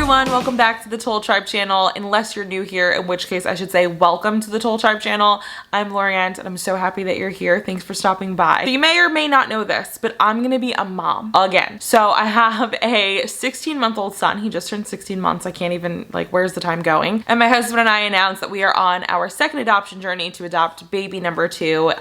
everyone, welcome back to the Toll Tribe channel. Unless you're new here, in which case I should say welcome to the Toll Tribe channel. I'm Lorianne and I'm so happy that you're here. Thanks for stopping by. So you may or may not know this, but I'm gonna be a mom again. So I have a 16-month-old son. He just turned 16 months. I can't even, like, where's the time going? And my husband and I announced that we are on our second adoption journey to adopt baby number 2.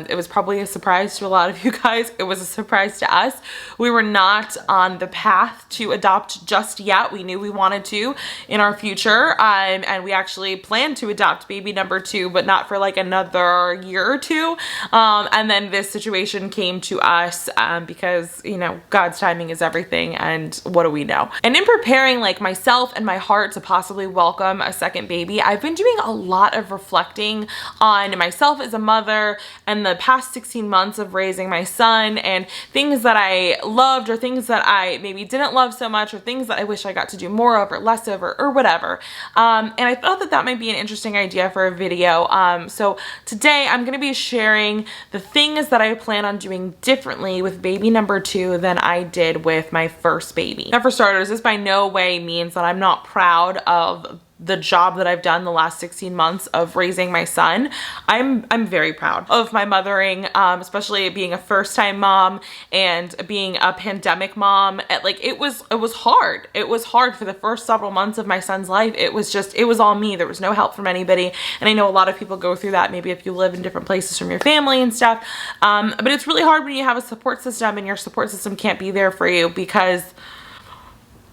It was probably a surprise to a lot of you guys. It was a surprise to us. We were not on the path to adopt just yet. We knew we wanted to in our future, and we actually planned to adopt baby number 2, but not for like another year or two. And then this situation came to us because, you know, God's timing is everything, and what do we know? And in preparing like myself and my heart to possibly welcome a second baby, I've been doing a lot of reflecting on myself as a mother and the past 16 months of raising my son, and things that I loved or things that I maybe didn't love so much, or things that I wish I got to do more of or less of, or whatever. And I thought that that might be an interesting idea for a video. So today I'm going to be sharing the things that I plan on doing differently with baby number 2 than I did with my first baby. Now, for starters, this by no way means that I'm not proud of the job that I've done the last 16 months of raising my son. I'm very proud of my mothering, especially being a first-time mom and being a pandemic mom. It was hard. It was hard for the first several months of my son's life. It was all me. There was no help from anybody. And I know a lot of people go through that, maybe if you live in different places from your family and stuff. But it's really hard when you have a support system and your support system can't be there for you because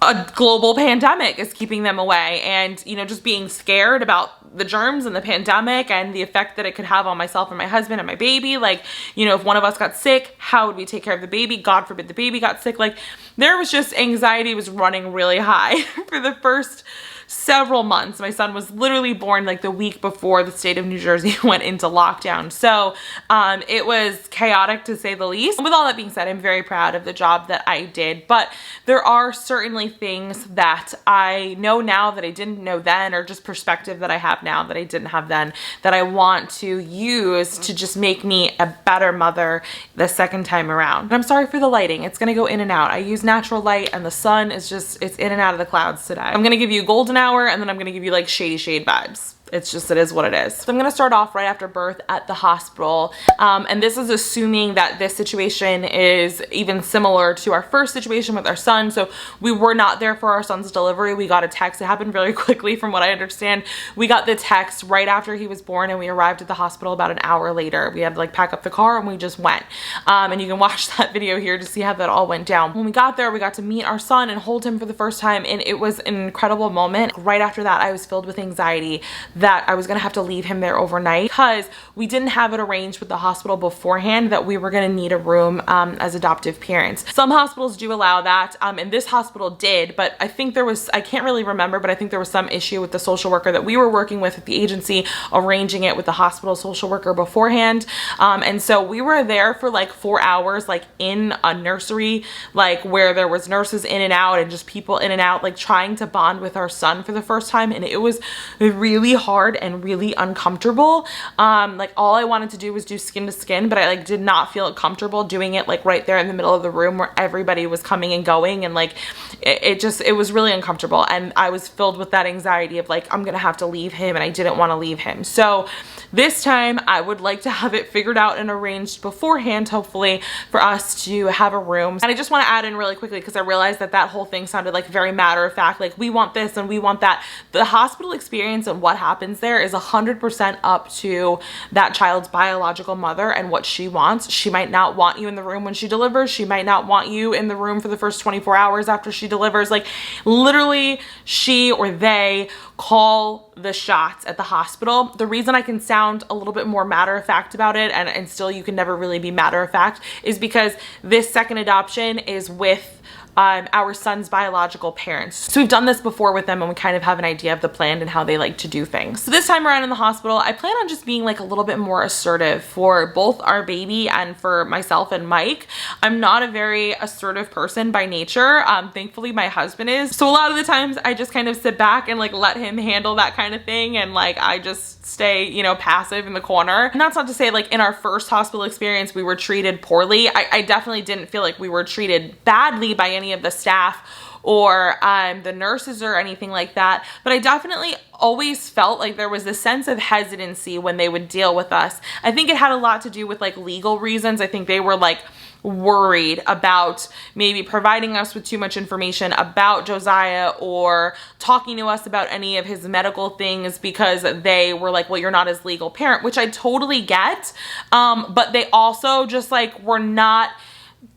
a global pandemic is keeping them away, and, you know, just being scared about the germs and the pandemic and the effect that it could have on myself and my husband and my baby. Like, you know, if one of us got sick, how would we take care of the baby? God forbid the baby got sick. Like, there was just anxiety was running really high for the first several months. My son was literally born like the week before the state of New Jersey went into lockdown. So it was chaotic to say the least. And with all that being said, I'm very proud of the job that I did, but there are certainly things that I know now that I didn't know then, or just perspective that I have now that I didn't have then, that I want to use to just make me a better mother the second time around. And I'm sorry for the lighting. It's gonna go in and out. I use natural light and the sun is just, it's in and out of the clouds today. I'm gonna give you golden hour, and then I'm gonna give you like shady shade vibes. It's just, it is what it is. So I'm gonna start off right after birth at the hospital. And this is assuming that this situation is even similar to our first situation with our son. So we were not there for our son's delivery. We got a text. It happened very quickly from what I understand. We got the text right after he was born, and we arrived at the hospital about an hour later. We had to like pack up the car and we just went. And you can watch that video here to see how that all went down. When we got there, we got to meet our son and hold him for the first time. And it was an incredible moment. Right after that, I was filled with anxiety that I was gonna have to leave him there overnight, because we didn't have it arranged with the hospital beforehand that we were gonna need a room as adoptive parents. Some hospitals do allow that, and this hospital did, but I think there was, I can't really remember, but I think there was some issue with the social worker that we were working with at the agency arranging it with the hospital social worker beforehand. And so we were there for like 4 hours, like in a nursery, like where there was nurses in and out and just people in and out, like trying to bond with our son for the first time. And it was really hard and really uncomfortable. Like all I wanted to do was do skin to skin, but I like did not feel comfortable doing it like right there in the middle of the room where everybody was coming and going, and like it was really uncomfortable, and I was filled with that anxiety of like, I'm gonna have to leave him, and I didn't want to leave him. So this time I would like to have it figured out and arranged beforehand, hopefully, for us to have a room. And I just want to add in really quickly, because I realized that that whole thing sounded like very matter of fact, like we want this and we want that. The hospital experience and what happens there is 100% up to that child's biological mother and what she wants. She might not want you in the room when she delivers. She might not want you in the room for the first 24 hours after she delivers. Like literally, she or they call the shots at the hospital. The reason I can sound a little bit more matter of fact about it, and still you can never really be matter of fact, is because this second adoption is with our son's biological parents. So we've done this before with them, and we kind of have an idea of the plan and how they like to do things. So this time around in the hospital, I plan on just being like a little bit more assertive for both our baby and for myself and Mike. I'm not a very assertive person by nature. Thankfully my husband is. So a lot of the times I just kind of sit back and like let him handle that kind of thing, and like I just stay, you know, passive in the corner. And that's not to say like in our first hospital experience we were treated poorly. I definitely didn't feel like we were treated badly by any of the staff or the nurses or anything like that, but I definitely always felt like there was a sense of hesitancy when they would deal with us. I think it had a lot to do with like legal reasons. I think they were like worried about maybe providing us with too much information about Josiah or talking to us about any of his medical things, because they were like, well, you're not his legal parent, which I totally get. But they also just like were not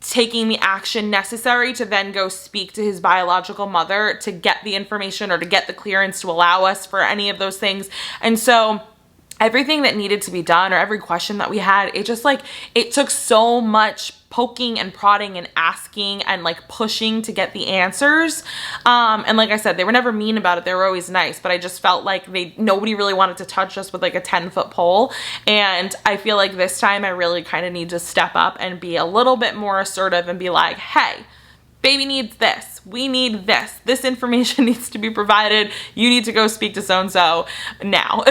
taking the action necessary to then go speak to his biological mother to get the information or to get the clearance to allow us for any of those things. And so everything that needed to be done, or every question that we had, it just like, it took so much poking and prodding and asking and like pushing to get the answers. And like I said, they were never mean about it. They were always nice, but I just felt like nobody really wanted to touch us with like a 10-foot pole. And I feel like this time I really kind of need to step up and be a little bit more assertive and be like, hey, baby needs this. We need this. This information needs to be provided. You need to go speak to so-and-so now.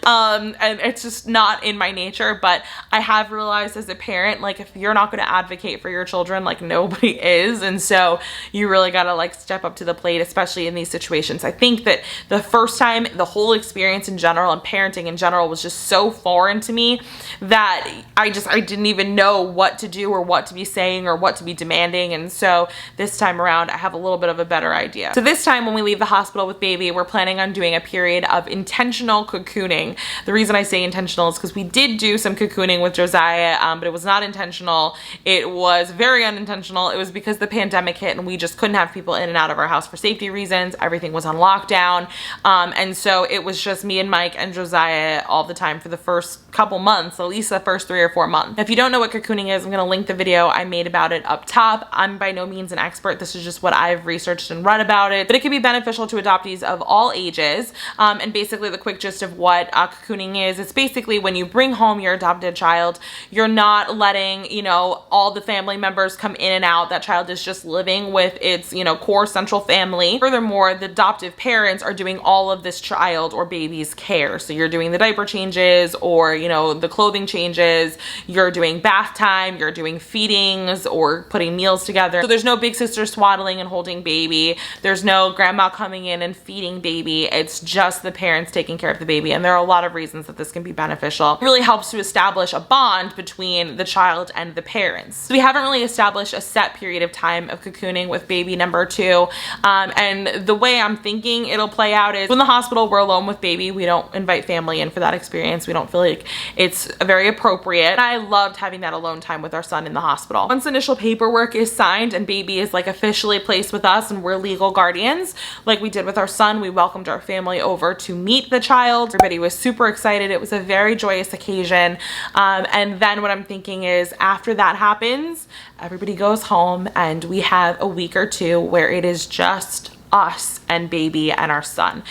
And it's just not in my nature, but I have realized as a parent, like if you're not going to advocate for your children, like nobody is. And so you really got to like step up to the plate, especially in these situations. I think that the first time, the whole experience in general and parenting in general was just so foreign to me that I didn't even know what to do or what to be saying or what to be demanding. And so this time around, I have a little bit of a better idea. So this time when we leave the hospital with baby, we're planning on doing a period of intentional cocooning. The reason I say intentional is because we did do some cocooning with Josiah, but it was not intentional. It was very unintentional. It was because the pandemic hit and we just couldn't have people in and out of our house for safety reasons. Everything was on lockdown. And so it was just me and Mike and Josiah all the time for the first couple months, at least the first 3 or 4 months. If you don't know what cocooning is, I'm going to link the video I made about it up top. I'm by no means an expert. This is just what I've researched and read about it, but it can be beneficial to adoptees of all ages. And basically the quick gist of what cocooning is, it's basically when you bring home your adopted child, you're not letting, you know, all the family members come in and out. That child is just living with its, you know, core central family. Furthermore, the adoptive parents are doing all of this child or baby's care. So you're doing the diaper changes or, you know, the clothing changes, you're doing bath time, you're doing feedings or putting meals together. So there's no big sister swaddling and holding baby. There's no grandma coming in and feeding baby. It's just the parents taking care of the baby. And there are a lot of reasons that this can be beneficial. It really helps to establish a bond between the child and the parents. So we haven't really established a set period of time of cocooning with baby number 2. And the way I'm thinking it'll play out is when the hospital, we're alone with baby. We don't invite family in for that experience. We don't feel like it's very appropriate. I loved having that alone time with our son in the hospital. Once initial paperwork is signed and baby is like officially placed with us and we're legal guardians, like we did with our son, we welcomed our family over to meet the child. Everybody was super excited. It was a very joyous occasion. And then what I'm thinking is after that happens, everybody goes home and we have a week or 2 where it is just us and baby and our son.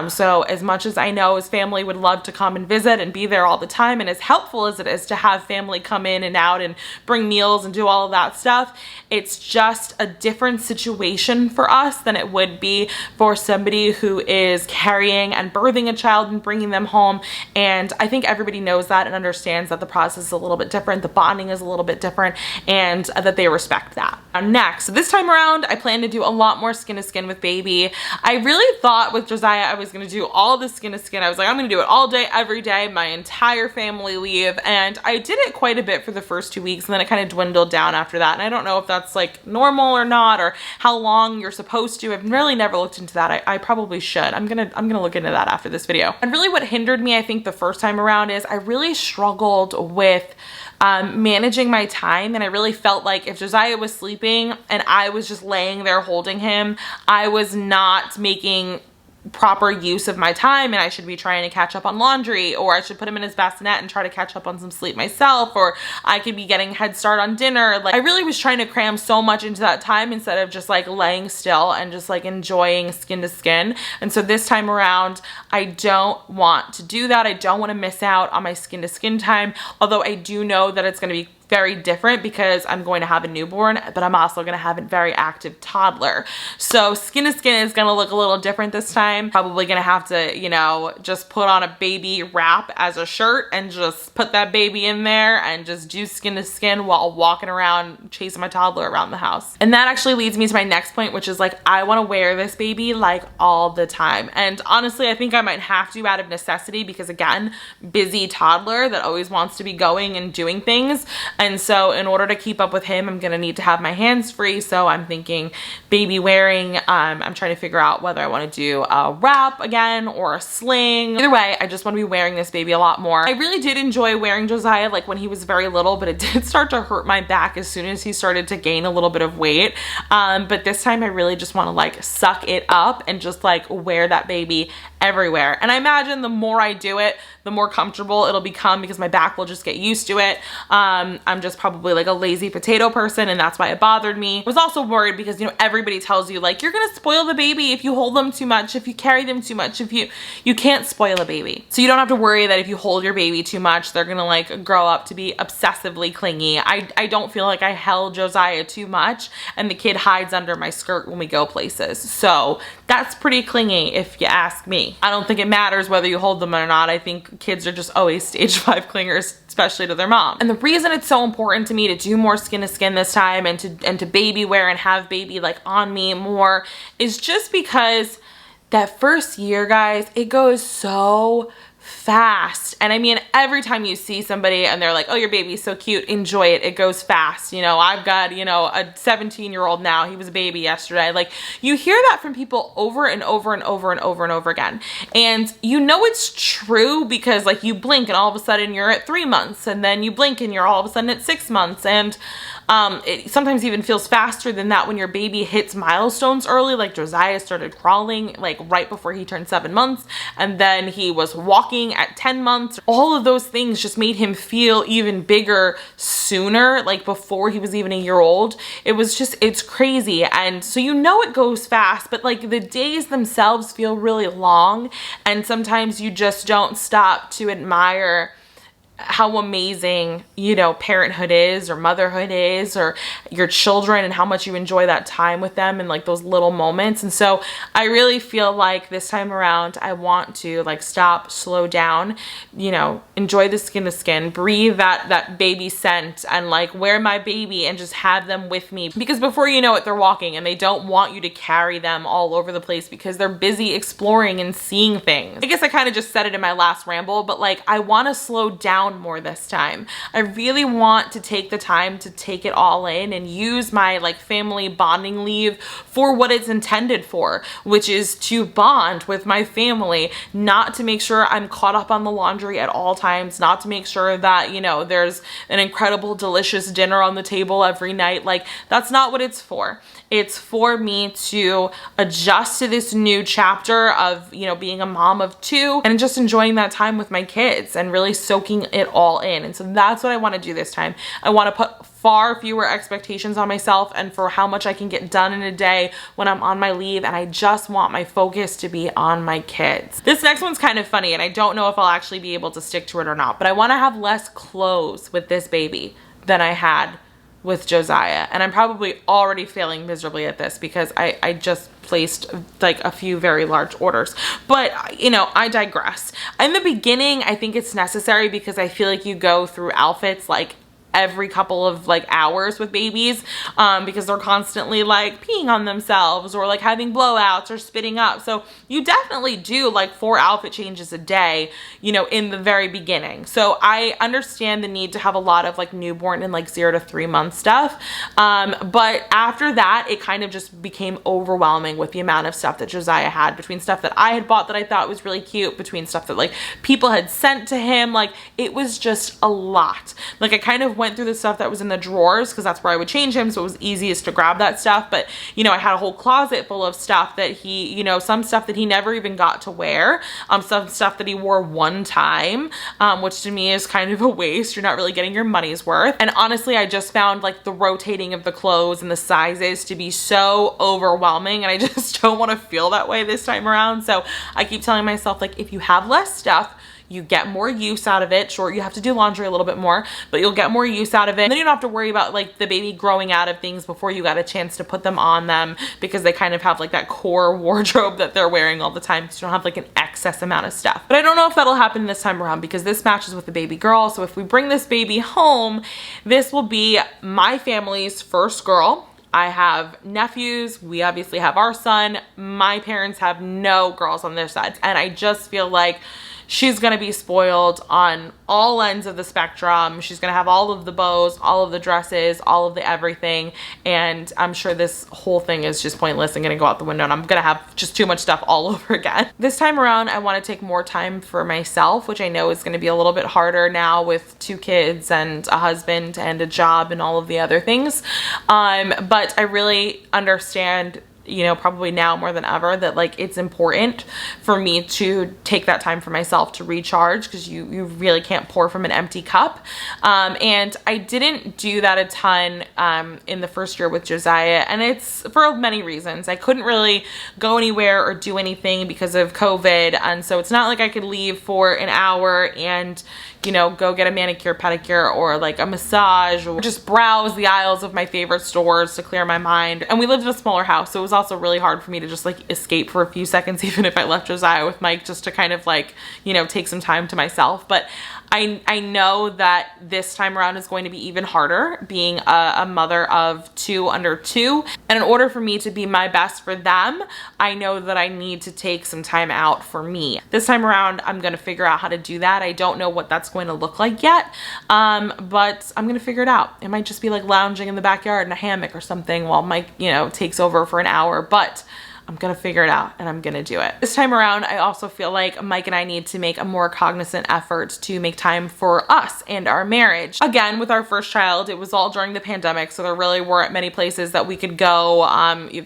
So as much as I know his family would love to come and visit and be there all the time, and as helpful as it is to have family come in and out and bring meals and do all of that stuff, it's just a different situation for us than it would be for somebody who is carrying and birthing a child and bringing them home. And I think everybody knows that and understands that the process is a little bit different, the bonding is a little bit different, and that they respect that. Next, this time around, I plan to do a lot more skin to skin with baby. I really thought with Josiah I was going to do all the skin to skin. I was like, I'm going to do it all day, every day, my entire family leave. And I did it quite a bit for the first 2 weeks, and then it kind of dwindled down after that. And I don't know if that's like normal or not, or how long you're supposed to. I've really never looked into that. I probably should. I'm gonna look into that after this video. And really what hindered me, I think the first time around, is I really struggled with managing my time. And I really felt like if Josiah was sleeping and I was just laying there holding him, I was not making proper use of my time, and I should be trying to catch up on laundry, or I should put him in his bassinet and try to catch up on some sleep myself, or I could be getting head start on dinner. Like I really was trying to cram so much into that time instead of just like laying still and just like enjoying skin to skin. And so this time around, I don't want to do that. I don't want to miss out on my skin to skin time, although I do know that it's going to be very different because I'm going to have a newborn, but I'm also going to have a very active toddler. So skin to skin is going to look a little different this time. Probably going to have to, you know, just put on a baby wrap as a shirt and just put that baby in there and just do skin to skin while walking around chasing my toddler around the house. And that actually leads me to my next point, which is like, I want to wear this baby like all the time. And honestly, I think I might have to out of necessity because, again, busy toddler that always wants to be going and doing things. And so in order to keep up with him, I'm going to need to have my hands free. So I'm thinking baby wearing. I'm trying to figure out whether I want to do a wrap again or a sling. Either way, I just want to be wearing this baby a lot more. I really did enjoy wearing Josiah like when he was very little, but it did start to hurt my back as soon as he started to gain a little bit of weight. But this time I really just want to like suck it up and just like wear that baby everywhere. And I imagine the more I do it, the more comfortable it'll become because my back will just get used to it. I'm just probably like a lazy potato person, and that's why it bothered me. I was also worried because, you know, everybody tells you like, you're gonna spoil the baby if you hold them too much, if you carry them too much, if you can't spoil a baby. So you don't have to worry that if you hold your baby too much, they're gonna like grow up to be obsessively clingy. I don't feel like I held Josiah too much, and the kid hides under my skirt when we go places. So that's pretty clingy if you ask me. I don't think it matters whether you hold them or not. I think kids are just always stage 5 clingers, especially to their mom. And the reason it's so important to me to do more skin to skin this time and to baby wear and have baby like on me more is just because that first year, guys, it goes so fast. And I mean, every time you see somebody and they're like, oh, your baby's so cute, enjoy it, it goes fast. You know, I've got, you know, a 17-year-old now, he was a baby yesterday. Like, you hear that from people over and over and over and over and over again. And you know it's true because like you blink and all of a sudden you're at 3 months, and then you blink and you're all of a sudden at 6 months. And it sometimes even feels faster than that when your baby hits milestones early. Like Josiah started crawling like right before he turned 7 months, and then he was walking at 10 months. All of those things just made him feel even bigger sooner, like before he was even a year old. It was just, it's crazy. And so you know it goes fast, but like the days themselves feel really long, and sometimes you just don't stop to admire how amazing, you know, parenthood is, or motherhood is, or your children, and how much you enjoy that time with them and like those little moments. And so I really feel like this time around I want to like stop, slow down, you know, enjoy the skin to skin, breathe that baby scent, and like wear my baby and just have them with me, because before you know it, they're walking and they don't want you to carry them all over the place because they're busy exploring and seeing things. I guess I kind of just said it in my last ramble, but like I want to slow down more this time. I really want to take the time to take it all in and use my like family bonding leave for what it's intended for, which is to bond with my family, not to make sure I'm caught up on the laundry at all times, not to make sure that, you know, there's an incredible, delicious dinner on the table every night. Like, that's not what it's for. It's for me to adjust to this new chapter of, you know, being a mom of 2 and just enjoying that time with my kids and really soaking it all in. And so that's what I want to do this time. I want to put far fewer expectations on myself and for how much I can get done in a day when I'm on my leave, and I just want my focus to be on my kids. This next one's kind of funny, and I don't know if I'll actually be able to stick to it or not, but I want to have less clothes with this baby than I had with Josiah. And I'm probably already failing miserably at this because I just placed like a few very large orders. But, you know, I digress. In the beginning, I think it's necessary because I feel like you go through outfits like every couple of like hours with babies, because they're constantly like peeing on themselves or like having blowouts or spitting up. So you definitely do like 4 outfit changes a day, you know, in the very beginning. So I understand the need to have a lot of like newborn and like 0 to 3 month stuff. But after that, it kind of just became overwhelming with the amount of stuff that Josiah had, between stuff that I had bought that I thought was really cute, between stuff that like people had sent to him. Like, it was just a lot. Like, I kind of went through the stuff that was in the drawers because that's where I would change him, so it was easiest to grab that stuff. But, you know, I had a whole closet full of stuff that he, you know, some stuff that he never even got to wear, some stuff that he wore one time, which to me is kind of a waste. You're not really getting your money's worth. And honestly, I just found like the rotating of the clothes and the sizes to be so overwhelming, and I just don't want to feel that way this time around. So I keep telling myself, like, if you have less stuff, You get more use out of it. Sure, you have to do laundry a little bit more, but you'll get more use out of it. And then you don't have to worry about like the baby growing out of things before you got a chance to put them on them, because they kind of have like that core wardrobe that they're wearing all the time, because you don't have like an excess amount of stuff. But I don't know if that'll happen this time around, because this matches with the baby girl. So if we bring this baby home, this will be my family's first girl. I have nephews. We obviously have our son. My parents have no girls on their side. And I just feel like she's gonna be spoiled on all ends of the spectrum. She's gonna have all of the bows, all of the dresses, all of the everything. And I'm sure this whole thing is just pointless and gonna go out the window, and I'm gonna have just too much stuff all over again. This time around, I wanna take more time for myself, which I know is gonna be a little bit harder now with 2 kids and a husband and a job and all of the other things. But I really understand, you know, probably now more than ever, that like it's important for me to take that time for myself to recharge, because you really can't pour from an empty cup. And I didn't do that a ton in the first year with Josiah, and it's for many reasons. I couldn't really go anywhere or do anything because of COVID, and so it's not like I could leave for an hour and, you know, go get a manicure, pedicure, or like a massage, or just browse the aisles of my favorite stores to clear my mind. And we lived in a smaller house, so it was also really hard for me to just like escape for a few seconds, even if I left Josiah with Mike, just to kind of like, you know, take some time to myself. But I know that this time around is going to be even harder, being a mother of 2 under 2. And in order for me to be my best for them, I know that I need to take some time out for me. This time around, I'm going to figure out how to do that. I don't know what that's going to look like yet, but I'm going to figure it out. It might just be like lounging in the backyard in a hammock or something while Mike, you know, takes over for an hour, but I'm gonna figure it out and I'm gonna do it. This time around, I also feel like Mike and I need to make a more cognizant effort to make time for us and our marriage. Again, with our first child, it was all during the pandemic, so there really weren't many places that we could go.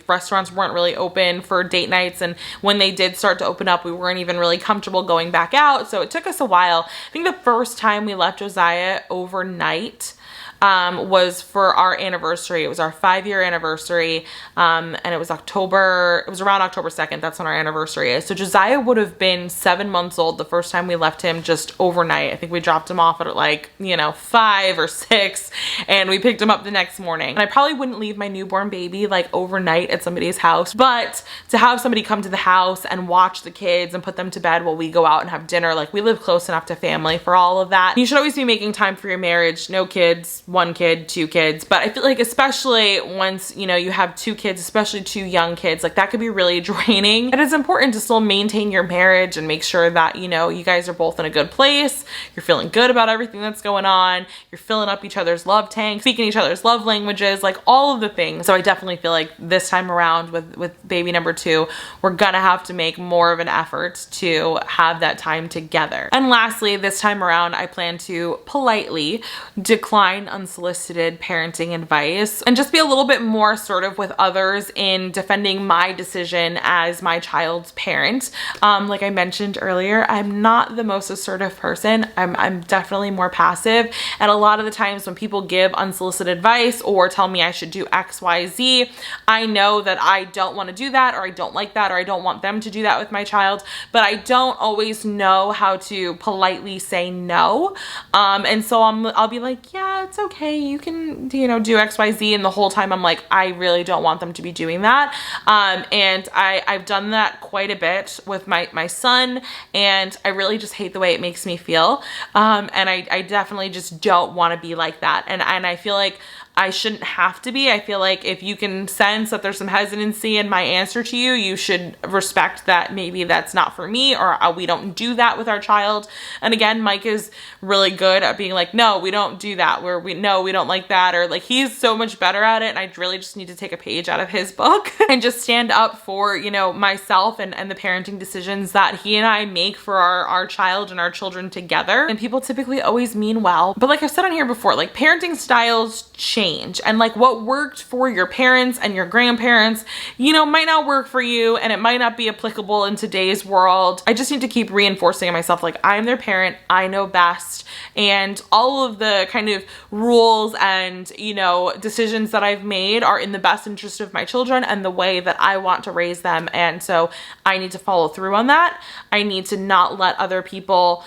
Restaurants weren't really open for date nights, and when they did start to open up, we weren't even really comfortable going back out, so it took us a while. I think the first time we left Josiah overnight was for our anniversary. It was our 5-year anniversary, and it was around October 2nd. That's when our anniversary is. So Josiah would have been 7 months old the first time we left him just overnight. I think we dropped him off at like, you know, 5 or 6, and we picked him up the next morning. And I probably wouldn't leave my newborn baby like overnight at somebody's house, but to have somebody come to the house and watch the kids and put them to bed while we go out and have dinner, like we live close enough to family for all of that. You should always be making time for your marriage. No kids, 1 kid, 2 kids. But I feel like especially once, you know, you have 2 kids, especially 2 young kids, like that could be really draining. And it's important to still maintain your marriage and make sure that, you know, you guys are both in a good place. You're feeling good about everything that's going on. You're filling up each other's love tanks, speaking each other's love languages, like all of the things. So I definitely feel like this time around with baby number 2, we're gonna have to make more of an effort to have that time together. And lastly, this time around, I plan to politely decline unsolicited parenting advice and just be a little bit more assertive with others in defending my decision as my child's parent. Like I mentioned earlier, I'm not the most assertive person. I'm definitely more passive. And a lot of the times when people give unsolicited advice or tell me I should do X, Y, Z, I know that I don't want to do that, or I don't like that, or I don't want them to do that with my child, but I don't always know how to politely say no. And so I'll be like, yeah, it's okay. You can, you know, do X, Y, Z. And the whole time I'm like, I really don't want them to be doing that. And I've done that quite a bit with my son, and I really just hate the way it makes me feel. And I definitely just don't want to be like that. And I feel like I shouldn't have to be. I feel like if you can sense that there's some hesitancy in my answer to you, you should respect that maybe that's not for me, or we don't do that with our child. And again, Mike is really good at being like, no, we don't do that, where we don't like that, or like he's so much better at it. And I really just need to take a page out of his book and just stand up for, you know, myself and the parenting decisions that he and I make for our child and our children together. And people typically always mean well. But like I've said on here before, like parenting styles change. change, and like what worked for your parents and your grandparents, you know, might not work for you, and it might not be applicable in today's world. I just need to keep reinforcing in myself, like, I'm their parent, I know best, and all of the kind of rules and, you know, decisions that I've made are in the best interest of my children and the way that I want to raise them. And so I need to follow through on that. I need to not let other people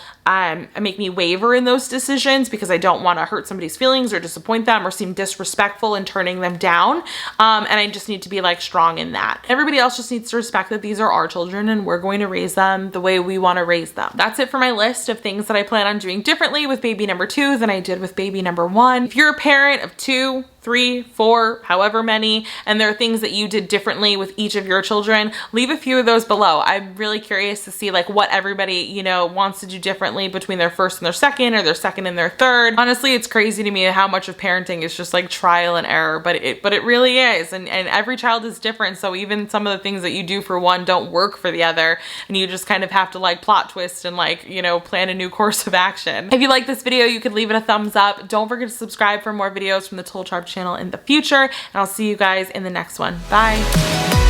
make me waver in those decisions, because I don't want to hurt somebody's feelings or disappoint them or seem disrespectful in turning them down. And I just need to be like strong in that. Everybody else just needs to respect that these are our children and we're going to raise them the way we want to raise them. That's it for my list of things that I plan on doing differently with baby number 2 than I did with baby number 1. If you're a parent of 2, 3, 4, however many, and there are things that you did differently with each of your children, leave a few of those below. I'm really curious to see like what everybody, you know, wants to do differently between their first and their second, or their second and their third. Honestly, it's crazy to me how much of parenting is just like trial and error, but it really is. And every child is different. So even some of the things that you do for one don't work for the other. And you just kind of have to like plot twist and like, you know, plan a new course of action. If you like this video, you could leave it a thumbs up. Don't forget to subscribe for more videos from the Total Tribe channel in the future, and I'll see you guys in the next one. Bye.